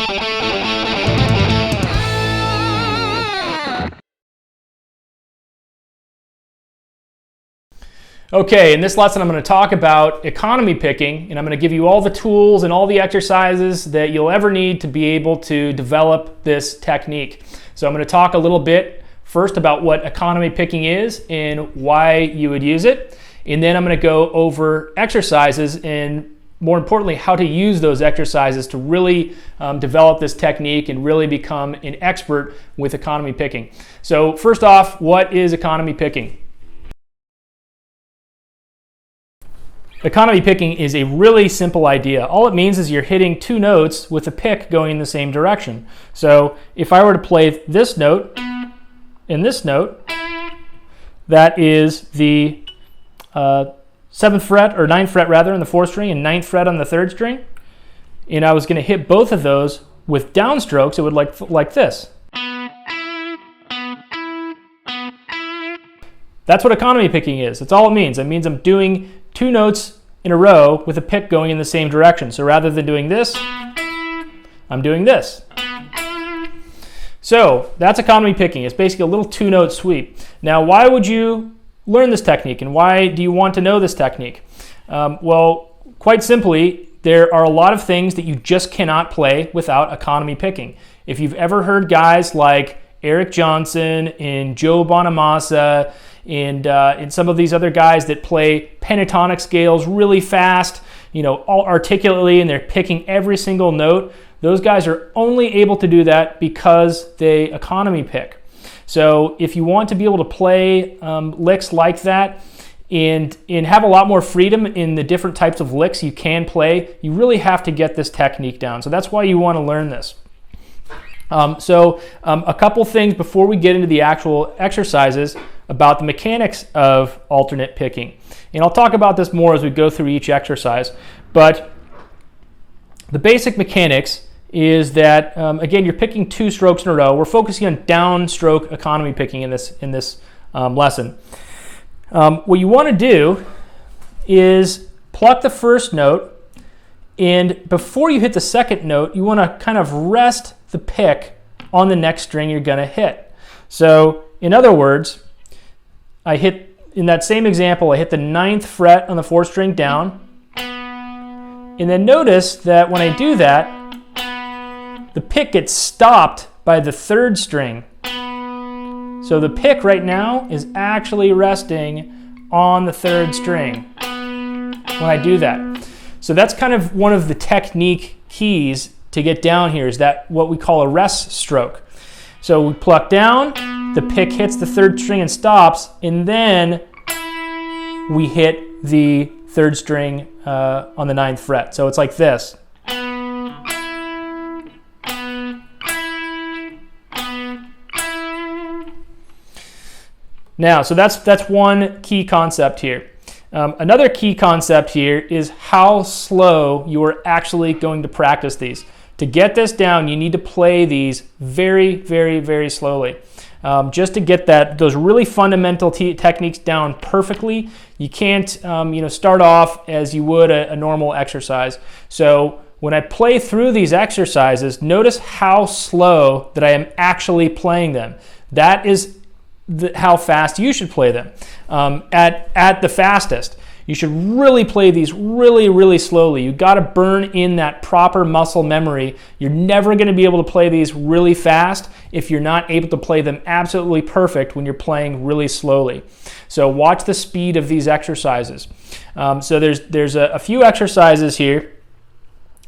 Okay, in this lesson I'm going to talk about economy picking, and I'm going to give you all the tools and all the exercises that you'll ever need to be able to develop this technique. So I'm going to talk a little bit first about what economy picking is and why you would use it, and then I'm going to go over exercises and more importantly how to use those exercises to really develop this technique and really become an expert with economy picking. So first off, what is economy picking? Economy picking is a really simple idea. All it means is you're hitting two notes with a pick going in the same direction. So if I were to play this note and this note, that is the 7th fret, or 9th fret rather, on the 4th string and 9th fret on the 3rd string, and I was going to hit both of those with downstrokes, it would like this. That's what economy picking is. That's all it means. It means I'm doing two notes in a row with a pick going in the same direction. So rather than doing this, I'm doing this. So that's economy picking. It's basically a little two-note sweep. Now, why would you learn this technique, and why do you want to know this technique? Well, quite simply, there are a lot of things that you just cannot play without economy picking. If you've ever heard guys like Eric Johnson and Joe Bonamassa and some of these other guys that play pentatonic scales really fast, all articulately, and they're picking every single note, those guys are only able to do that because they economy pick. So if you want to be able to play licks like that and have a lot more freedom in the different types of licks you can play, you really have to get this technique down. So that's why you want to learn this. A couple things before we get into the actual exercises about the mechanics of alternate picking. And I'll talk about this more as we go through each exercise. But the basic mechanics is that, again, you're picking two strokes in a row. We're focusing on downstroke economy picking in this lesson. What you want to do is pluck the first note, and before you hit the second note, you want to kind of rest the pick on the next string you're going to hit. So, in other words, in that same example, I hit the 9th fret on the 4th string down, and then notice that when I do that, the pick gets stopped by the 3rd string. So the pick right now is actually resting on the 3rd string when I do that. So that's kind of one of the technique keys to get down here, is that what we call a rest stroke. So we pluck down, the pick hits the 3rd string and stops, and then we hit the 3rd string on the 9th fret. So it's like this. Now, so that's one key concept here. Another key concept here is how slow you are actually going to practice these. To get this down, you need to play these very, very, very slowly. Just to get those really fundamental techniques down perfectly, you can't start off as you would a normal exercise. So when I play through these exercises, notice how slow that I am actually playing them. That is how fast you should play them. At the fastest, you should really play these really, really slowly. You've got to burn in that proper muscle memory. You're never going to be able to play these really fast if you're not able to play them absolutely perfect when you're playing really slowly. So watch the speed of these exercises. So there's a few exercises here.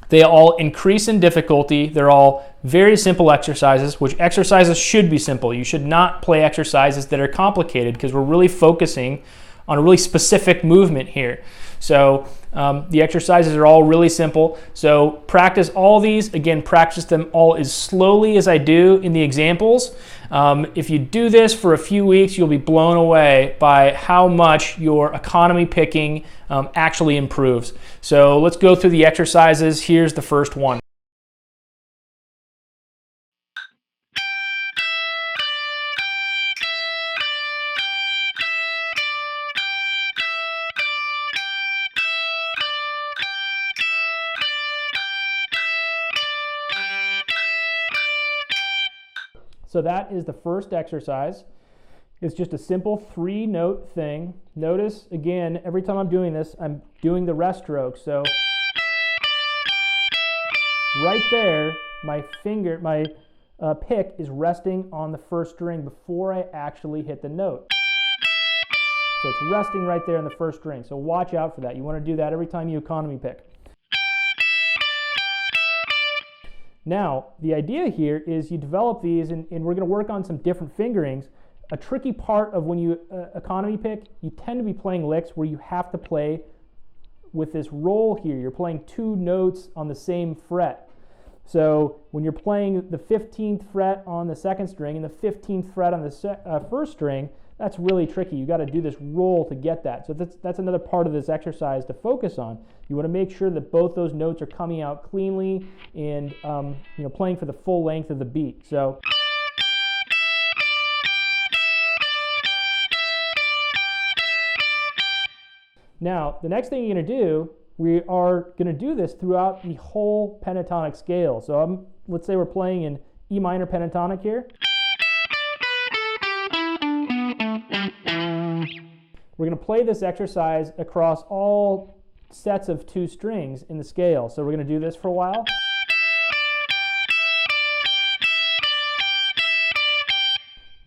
They all increase in difficulty. They're all very simple exercises, which exercises should be simple. You should not play exercises that are complicated because we're really focusing on a really specific movement here. So the exercises are all really simple. So practice all these. Again, practice them all as slowly as I do in the examples. If you do this for a few weeks, you'll be blown away by how much your economy picking actually improves. So let's go through the exercises. Here's the first one. So that is the first exercise. It's just a simple 3-note thing. Notice, again, every time I'm doing this, I'm doing the rest stroke. So right there, my pick is resting on the first string before I actually hit the note. So it's resting right there in the first string. So watch out for that. You want to do that every time you economy pick. Now, the idea here is you develop these, and we're going to work on some different fingerings. A tricky part of when you economy pick, you tend to be playing licks where you have to play with this roll here. You're playing 2 notes on the same fret. So when you're playing the 15th fret on the second string and the 15th fret on the first string, that's really tricky. You got to do this roll to get that. So that's another part of this exercise to focus on. You want to make sure that both those notes are coming out cleanly and playing for the full length of the beat. So. Now, the next thing you're going to do, we are going to do this throughout the whole pentatonic scale. So let's say we're playing in E minor pentatonic here. We're going to play this exercise across all sets of 2 strings in the scale. So we're going to do this for a while.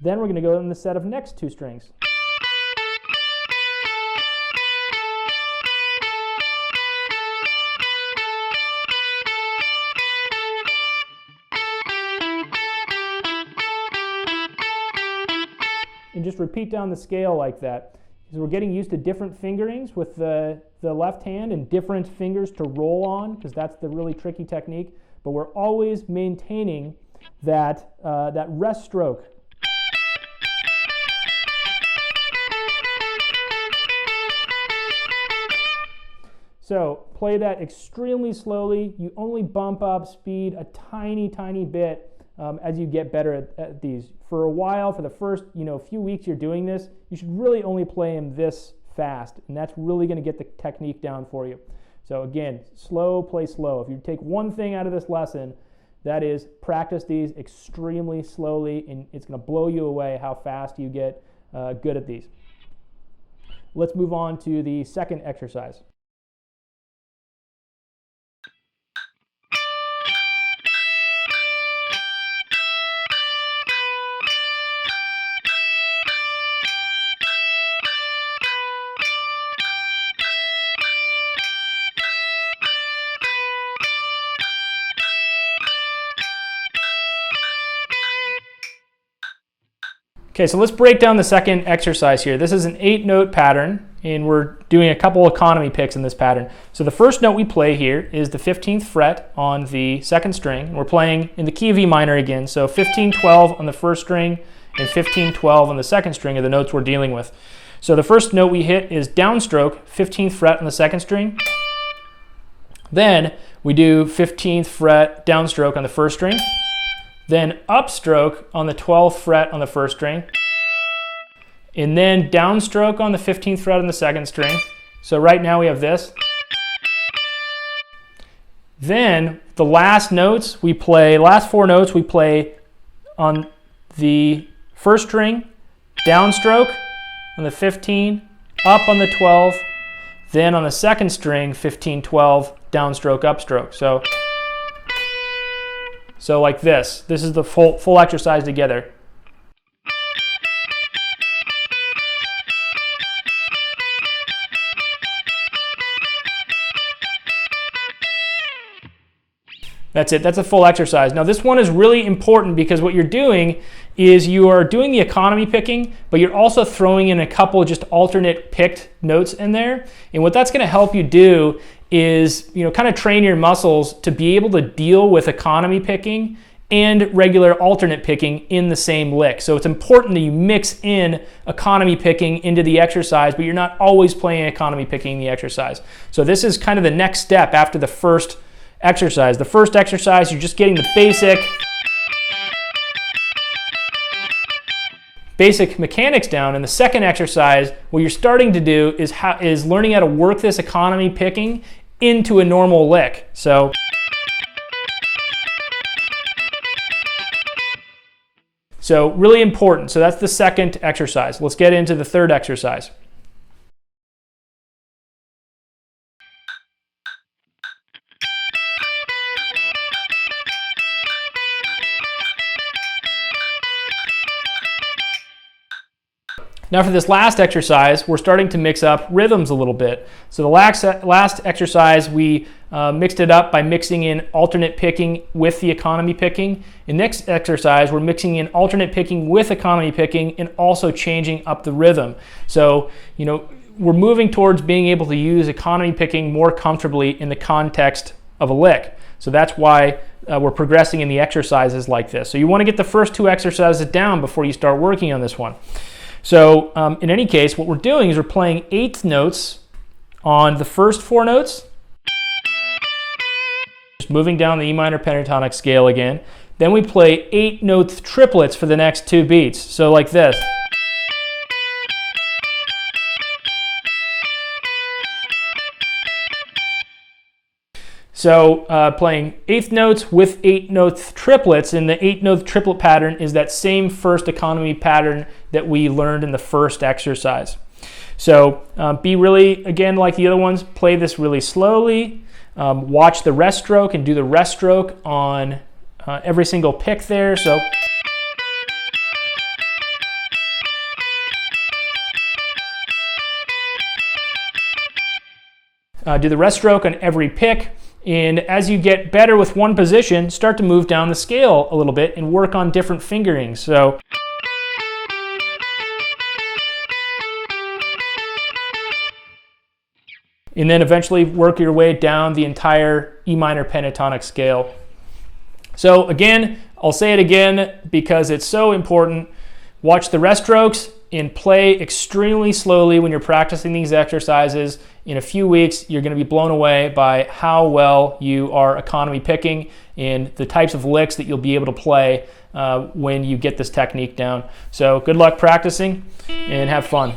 Then we're going to go in the set of next 2 strings. And just repeat down the scale like that. Because we're getting used to different fingerings with the left hand and different fingers to roll on, because that's the really tricky technique. But we're always maintaining that rest stroke. So play that extremely slowly. You only bump up speed a tiny, tiny bit as you get better at these. For a while, for the first few weeks you're doing this, you should really only play them this fast, and that's really going to get the technique down for you. So again, slow, play slow. If you take one thing out of this lesson, that is practice these extremely slowly, and it's going to blow you away how fast you get good at these. Let's move on to the second exercise. Okay, so let's break down the second exercise here. This is an 8-note pattern, and we're doing a couple economy picks in this pattern. So the first note we play here is the 15th fret on the second string, and we're playing in the key of E minor again. So 15, 12 on the first string, and 15, 12 on the second string are the notes we're dealing with. So the first note we hit is downstroke, 15th fret on the second string. Then we do 15th fret downstroke on the first string. Then upstroke on the 12th fret on the first string, and then downstroke on the 15th fret on the second string. So right now we have this. Then the last 4 notes we play on the first string, downstroke on the 15, up on the 12, then on the second string, 15, 12, downstroke, upstroke. So like this. This is the full exercise together. That's it. That's a full exercise. Now this one is really important because what you're doing is you are doing the economy picking, but you're also throwing in a couple just alternate picked notes in there. And what that's going to help you do is kind of train your muscles to be able to deal with economy picking and regular alternate picking in the same lick. So it's important that you mix in economy picking into the exercise, but you're not always playing economy picking in the exercise. So this is kind of the next step after the first exercise. The first exercise, you're just getting the basic mechanics down, and the second exercise, what you're starting to do is learning how to work this economy picking into a normal lick. So really important. So that's the second exercise. Let's get into the third exercise. Now for this last exercise, we're starting to mix up rhythms a little bit. So the last exercise, we mixed it up by mixing in alternate picking with the economy picking. In next exercise, we're mixing in alternate picking with economy picking and also changing up the rhythm. So, we're moving towards being able to use economy picking more comfortably in the context of a lick. So that's why we're progressing in the exercises like this. So you want to get the first two exercises down before you start working on this one. So in any case, what we're doing is we're playing eighth notes on the first four notes, just moving down the E minor pentatonic scale again. Then we play 8-note triplets for the next two beats. So like this. So playing eighth notes with 8-note triplets, and the 8-note triplet pattern is that same first economy pattern that we learned in the first exercise. So be really, again, like the other ones, play this really slowly. Watch the rest stroke and do the rest stroke on every single pick there. So do the rest stroke on every pick. And as you get better with one position, start to move down the scale a little bit and work on different fingerings. So and then eventually work your way down the entire E minor pentatonic scale. So again, I'll say it again because it's so important. Watch the rest strokes and play extremely slowly when you're practicing these exercises. In a few weeks, you're going to be blown away by how well you are economy picking and the types of licks that you'll be able to play when you get this technique down. So good luck practicing and have fun.